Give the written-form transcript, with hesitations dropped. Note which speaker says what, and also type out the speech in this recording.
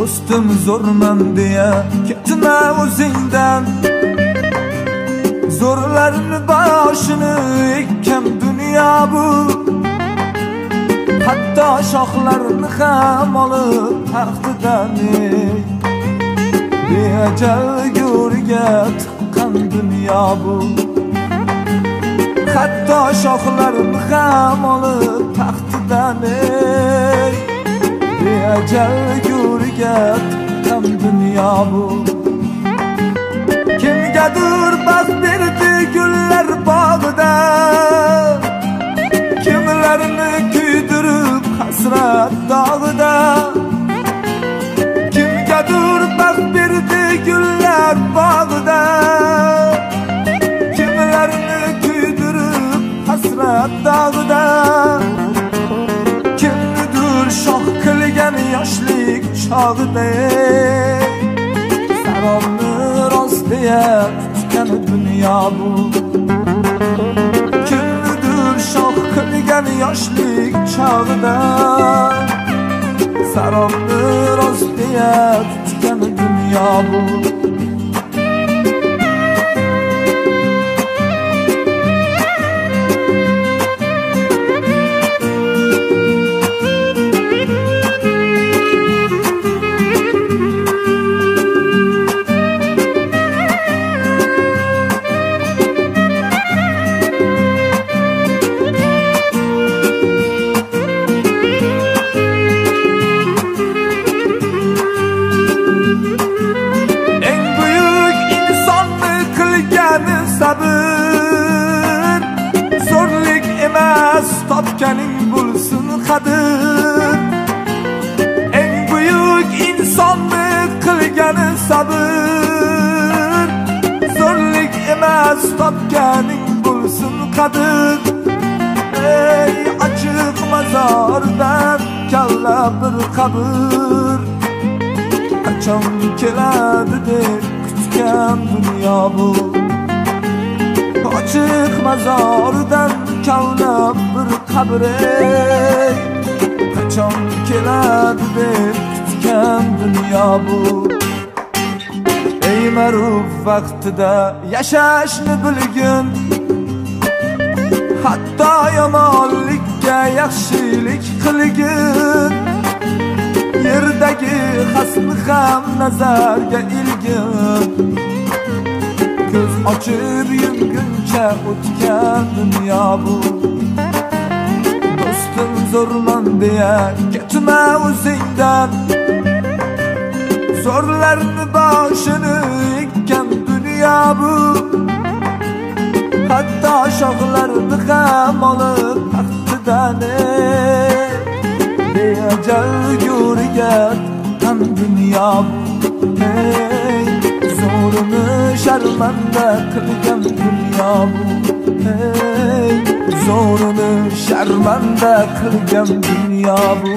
Speaker 1: do'stim zo'rman deya ketma o'zingdan. Zo'rlarni boshini ekkan dunyo bu, hatto shoxlarini ham olib taxtidan beajal go'riga tiqqan dunyo bu. Hatto shoxlarini ham olib taxtidan beajal go'riga tiqqan dunyo bu. Kimgadir baxt berdi gullar bog'ida, kimlarni kuydirib hasrat dog'ida. Kimgadir baxt berdi gullar bog'ida, kimlarni kuydirib hasrat dog'ida. Kimnidir shoh qilgan yoshlik chog'ida, sarobni rost deya tutgan dunyo bu. Kimnidir shoh qilgan yoshlik chog'ida, sarobni rost deya tutgan dunyo bu. Sabır, zo'rlik emas, topganing bo'lsin qadir. Eng buyuk insonni qilgani sabır, zo'rlik emas, topganing bo'lsin qadir. Ey ochiq mozordan kalla bir qabr, qachon keladi deb kutgan dunyo bu. Ochiq mozordan kavlab bir qabr, qachon keladi deb kutgan dunyo bu. Ey ma'ruf vaqtida yashashni bilgin, hatto yomonlikka yaxshilik qilgin. Yerdagi xasni ham nazarga ilgin, ko'z ochib yumguncha o'tgan dunyo bu. Do'stim zo'rman deya ketma o'zingdan, zo'rlarni boshini ekkan dunyo bu. Hatto shoxlarini ham olib taxtidan beajal go'riga tiqqan dunyo bu. Zo'rini sharmanda qilgan dunyo bu. Zo'rini sharmanda qilgan dunyo bu.